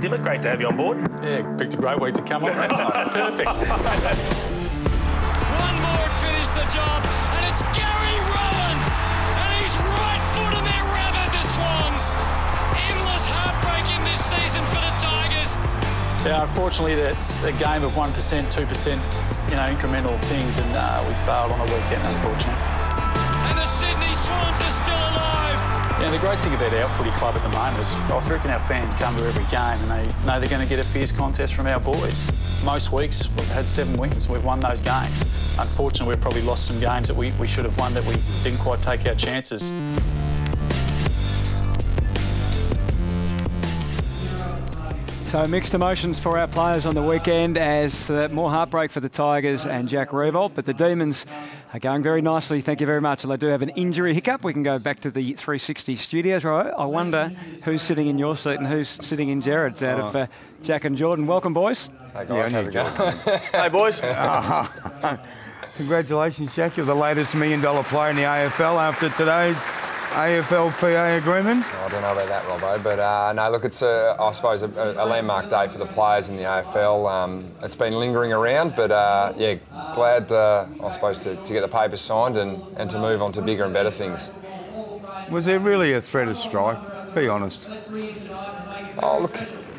Dilla, great to have you on board. Yeah, picked a great week to come on. Perfect. One more to finish the job, and it's Gary Rowan, and he's right foot in there, rabbit, the Swans. Endless heartbreak in this season for the Tigers. Yeah, unfortunately, that's a game of 1%, 2%, incremental things, and we failed on the weekend, unfortunately. And the Sydney Swans are still alive. Yeah, the great thing about our footy club at the moment is I reckon our fans come to every game and they know they're going to get a fierce contest from our boys. Most weeks we've had 7 wins, we've won those games. Unfortunately, we've probably lost some games that we should have won that we didn't quite take our chances. So mixed emotions for our players on the weekend as more heartbreak for the Tigers and Jack Revolt, but the Demons are going very nicely, thank you very much. And they do have an injury hiccup. We can go back to the 360 studios, right? I wonder who's sitting in your seat and who's sitting in Jared's out of Jack and Jordan. Welcome, boys. Hey, guys. How's it going? Hey, boys. Congratulations, Jack. You're the latest $1 million player in the AFL after today's AFL-PA agreement. I don't know about that, Robbo, but no, look, it's, I suppose, a landmark day for the players in the AFL. It's been lingering around, but yeah, glad, I suppose, to get the papers signed and to move on to bigger and better things. Was there really a threat of strike? Be honest. Oh, look,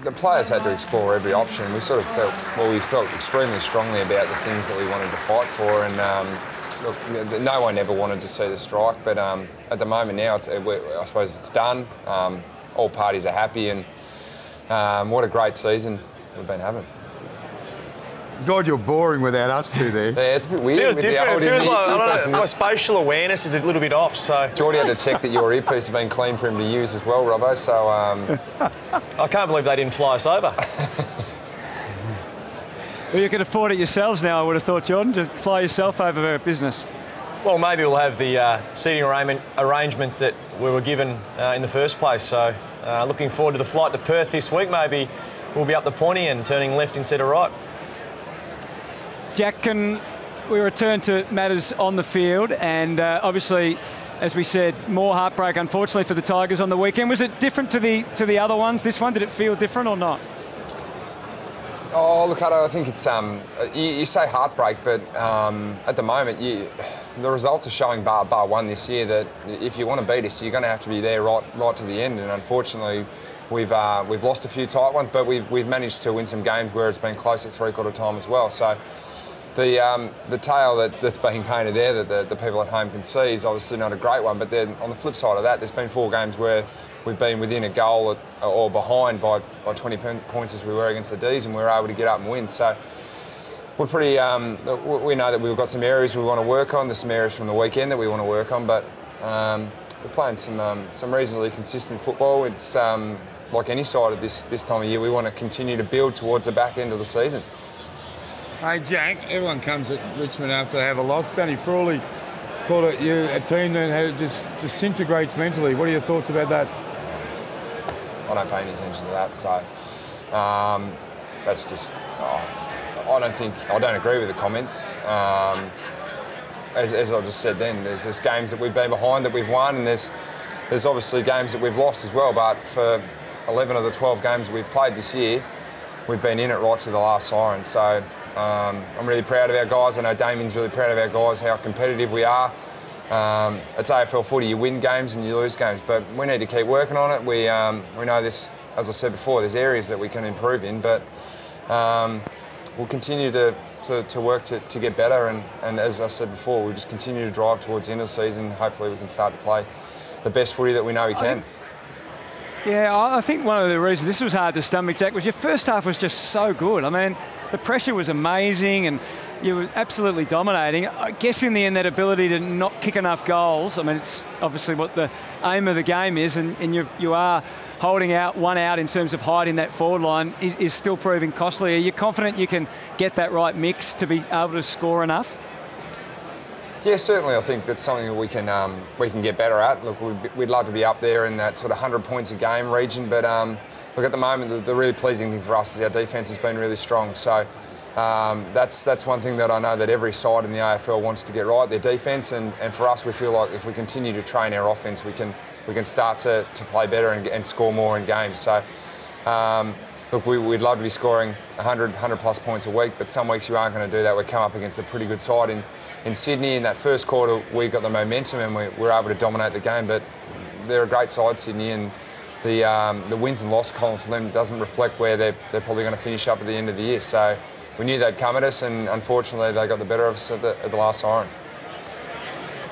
the players had to explore every option. We sort of felt extremely strongly about the things that we wanted to fight for, and look, no one ever wanted to see the strike, but at the moment now, I suppose it's done. All parties are happy, and what a great season we've been having. God, you're boring without us two there. Yeah, it's a bit weird. Feels different. It feels like, I don't know, my spatial awareness is a little bit off, so... Geordie had to check that your earpiece has been clean for him to use as well, Robbo, so... I can't believe they didn't fly us over. Well, you can afford it yourselves now, I would have thought, Jordan, to fly yourself over business. Well, maybe we'll have the seating arrangements that we were given in the first place, so looking forward to the flight to Perth this week. Maybe we'll be up the Pointy and turning left instead of right. Jack, can we return to matters on the field? And obviously, as we said, more heartbreak, unfortunately, for the Tigers on the weekend. Was it different to the other ones, this one? Did it feel different or not? Oh, look, I think it's... you say heartbreak, but at the moment, the results are showing bar one this year that if you want to beat us, you're going to have to be there right to the end. And unfortunately, we've lost a few tight ones, but we've managed to win some games where it's been close at three-quarter time as well. So the tale that's being painted there that the people at home can see is obviously not a great one. But then on the flip side of that, there's been 4 games where we've been within a goal or behind by 20 points as we were against the D's, and we were able to get up and win. So we're pretty. We know that we've got some areas we want to work on. There's some areas from the weekend that we want to work on, but we're playing some reasonably consistent football. It's like any side of this time of year, we want to continue to build towards the back end of the season. Hey, Jack, everyone comes at Richmond after they have a loss. Danny Frawley called it a team that just disintegrates mentally. What are your thoughts about that? I don't pay any attention to that, so that's just... I don't agree with the comments. As I just said then, there's games that we've been behind that we've won, and there's obviously games that we've lost as well, but for 11 of the 12 games that we've played this year, we've been in it right to the last siren. So I'm really proud of our guys. I know Damien's really proud of our guys, how competitive we are. It's AFL footy, you win games and you lose games, but we need to keep working on it. We know this, as I said before, there's areas that we can improve in, but we'll continue to work to get better, and as I said before, we'll just continue to drive towards the end of the season. Hopefully we can start to play the best footy that we know we can. Yeah, I think one of the reasons this was hard to stomach, Jack, was your first half was just so good. I mean, the pressure was amazing and you were absolutely dominating. I guess in the end, that ability to not kick enough goals, I mean, it's obviously what the aim of the game is, and you are holding out one out in terms of hiding that forward line is still proving costly. Are you confident you can get that right mix to be able to score enough? Yeah, certainly. I think that's something that we can get better at. Look, we'd love to be up there in that sort of 100 points a game region, but look, at the moment, the really pleasing thing for us is our defence has been really strong. So that's one thing that I know that every side in the AFL wants to get right, their defence, and for us, we feel like if we continue to train our offence, we can start to play better and score more in games. So look, we'd love to be scoring 100 plus points a week, but some weeks you aren't going to do that. We come up against a pretty good side in Sydney. In that first quarter, we got the momentum and we were able to dominate the game, but they're a great side, Sydney, and the wins and loss column for them doesn't reflect where they're probably going to finish up at the end of the year. So we knew they'd come at us, and unfortunately they got the better of us at the last siren.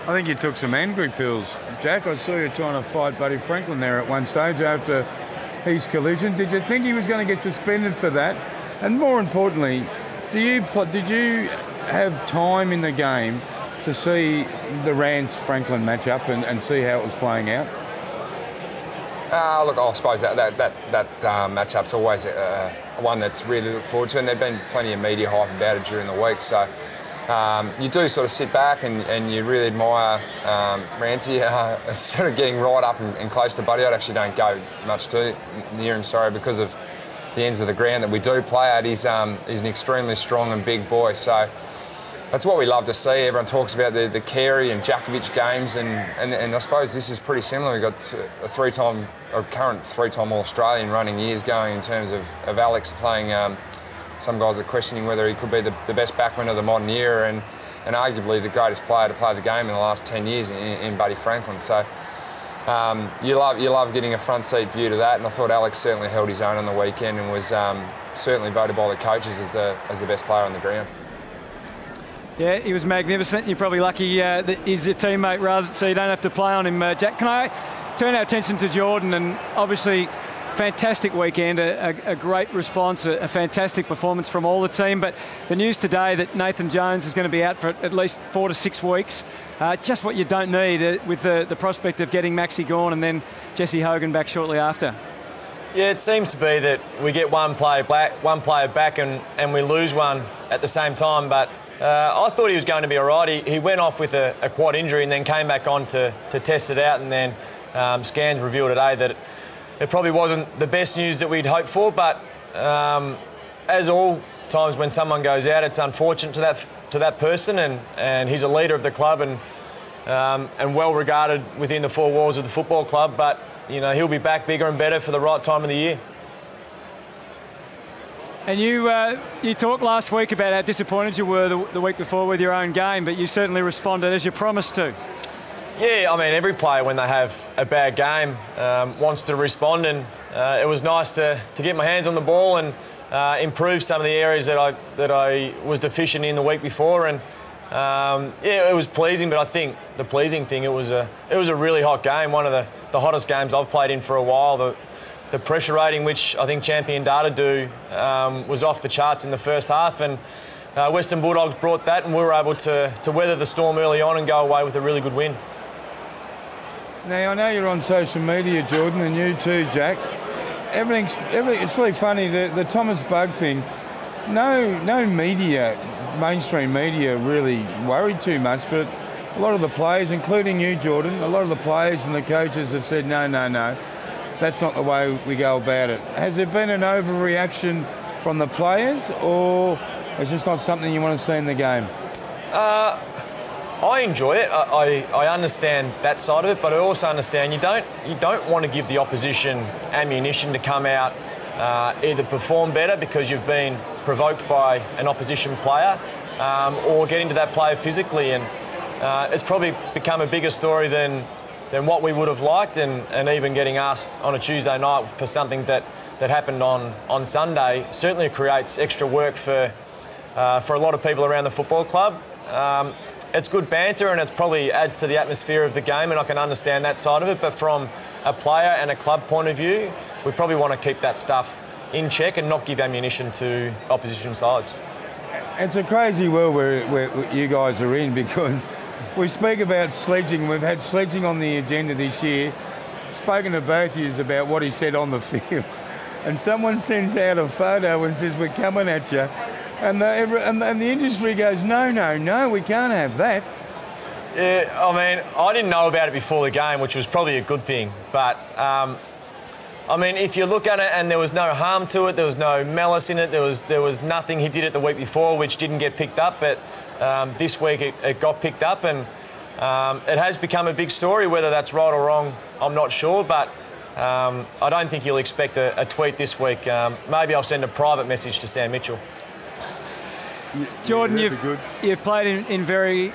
I think you took some angry pills. Jack, I saw you trying to fight Buddy Franklin there at one stage after his collision. Did you think he was going to get suspended for that? And more importantly, did you have time in the game to see the Rance-Franklin matchup and see how it was playing out? Look, I suppose that matchup's always one that's really looked forward to, and there've been plenty of media hype about it during the week. So you do sort of sit back and you really admire Rancy sort of getting right up and close to Buddy. I actually don't go much too near him, because of the ends of the ground that we do play at. He's an extremely strong and big boy. So that's what we love to see. Everyone talks about the Carey and Djakovic games, and I suppose this is pretty similar. We've got a current three-time All-Australian running years going in terms of Alex playing. Some guys are questioning whether he could be the best backman of the modern era and arguably the greatest player to play the game in the last 10 years in Buddy Franklin. So you love getting a front seat view to that, and I thought Alex certainly held his own on the weekend and was certainly voted by the coaches as the best player on the ground. Yeah, he was magnificent. You're probably lucky that he's your teammate so you don't have to play on him. Jack, can I turn our attention to Jordan? And obviously, fantastic weekend, a great response, a fantastic performance from all the team. But the news today that Nathan Jones is going to be out for at least 4 to 6 weeks. Just what you don't need with the prospect of getting Maxi Gawn and then Jesse Hogan back shortly after. Yeah, it seems to be that we get one player back and we lose one at the same time. But I thought he was going to be all right. He went off with a quad injury and then came back on to test it out, and then scans revealed today that it probably wasn't the best news that we'd hoped for. But as all times when someone goes out, it's unfortunate to that person, and he's a leader of the club and well regarded within the four walls of the football club. But he'll be back bigger and better for the right time of the year. And you talked last week about how disappointed you were the week before with your own game, but you certainly responded as you promised to. Yeah, I mean, every player when they have a bad game wants to respond, and it was nice to get my hands on the ball and improve some of the areas that I was deficient in the week before. And yeah, it was pleasing, but I think the pleasing thing, it was a really hot game, one of the hottest games I've played in for a while. The pressure rating, which I think Champion Data do, was off the charts in the first half, and Western Bulldogs brought that, and we were able to weather the storm early on and go away with a really good win. Now, I know you're on social media, Jordan, and you too, Jack. Everything's it's really funny, the Thomas Bug thing. No media, mainstream media, really worried too much, but a lot of the players, including you, Jordan, a lot of the players and the coaches have said, no. That's not the way we go about it. Has there been an overreaction from the players, or is this not something you want to see in the game? I enjoy it. I understand that side of it, but I also understand you don't want to give the opposition ammunition to come out, either perform better because you've been provoked by an opposition player, or get into that player physically. And it's probably become a bigger story than what we would have liked, and even getting asked on a Tuesday night for something that happened on Sunday certainly creates extra work for a lot of people around the football club. It's good banter, and it probably adds to the atmosphere of the game, and I can understand that side of it. But from a player and a club point of view, we probably want to keep that stuff in check and not give ammunition to opposition sides. It's a crazy world where you guys are in, because we speak about sledging. We've had sledging on the agenda this year. Spoken to both of you about what he said on the field. And someone sends out a photo and says, "We're coming at you." And the industry goes, no, we can't have that. Yeah, I mean, I didn't know about it before the game, which was probably a good thing. But, I mean, if you look at it, and there was no harm to it, there was no malice in it, there was nothing he did it the week before which didn't get picked up, but this week it got picked up, and it has become a big story. Whether that's right or wrong, I'm not sure, but I don't think you'll expect a tweet this week. Maybe I'll send a private message to Sam Mitchell. Jordan, you've played in very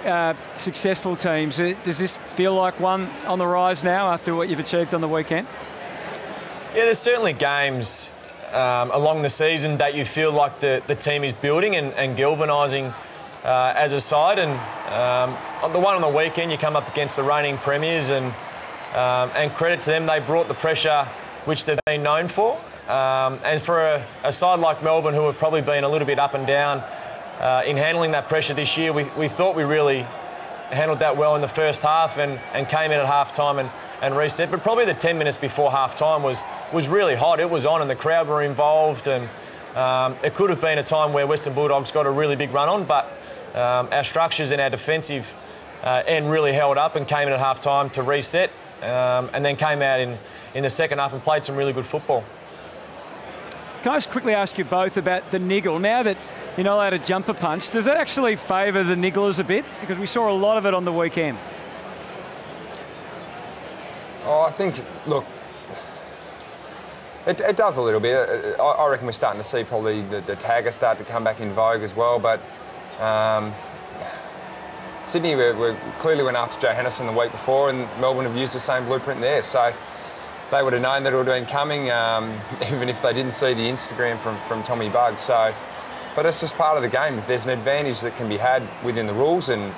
successful teams. Does this feel like one on the rise now after what you've achieved on the weekend? Yeah, there's certainly games along the season that you feel like the team is building and galvanising as a side. And on the one on the weekend, you come up against the reigning premiers, and credit to them, they brought the pressure which they've been known for. And for a side like Melbourne, who have probably been a little bit up and down in handling that pressure this year, we thought we really handled that well in the first half and came in at half-time and reset. But probably the 10 minutes before half-time was really hot. It was on and the crowd were involved, and it could have been a time where Western Bulldogs got a really big run on, but our structures and our defensive end really held up and came in at half-time to reset, and then came out in the second half and played some really good football. Can I just quickly ask you both about the niggle? Now that you're not allowed to jumper punch, does that actually favour the nigglers a bit? Because we saw a lot of it on the weekend. Oh, I think, look, it does a little bit. I reckon we're starting to see probably the tagger start to come back in vogue as well, but Sydney we clearly went after Johannesson the week before, and Melbourne have used the same blueprint there, so they would have known that it would have been coming, even if they didn't see the Instagram from Tommy Bugg. So, but it's just part of the game. If there's an advantage that can be had within the rules and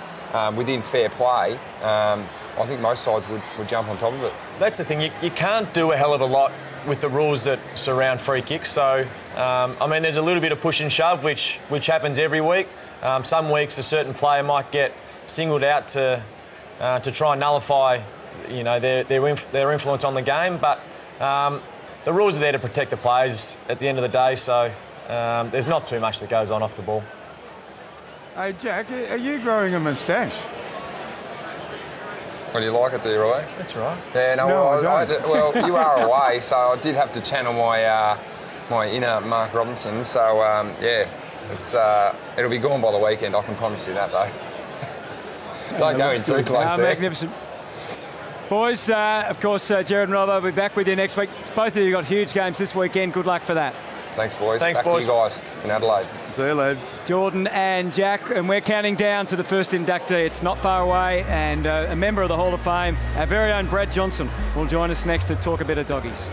within fair play, I think most sides would jump on top of it. That's the thing, you can't do a hell of a lot with the rules that surround free kicks. So, I mean, there's a little bit of push and shove, which happens every week. Some weeks a certain player might get singled out to try and nullify, you know, their influence on the game. But the rules are there to protect the players at the end of the day. So there's not too much that goes on off the ball. Hey, Jack, are you growing a moustache? Well, you like it, do you, Roy? That's right. Yeah, no, I don't. well, you are away, so I did have to channel my inner Mark Robinson. So, yeah, it'll be gone by the weekend, I can promise you that, though. Don't go in too close there. Magnificent. Boys, of course, Jared and Rob will be back with you next week. Both of you got huge games this weekend. Good luck for that. Thanks, boys. Thanks, back boys. to you guys in Adelaide. See you, lads. Jordan and Jack, and we're counting down to the first inductee. It's not far away, and a member of the Hall of Fame, our very own Brad Johnson, will join us next to talk a bit of doggies.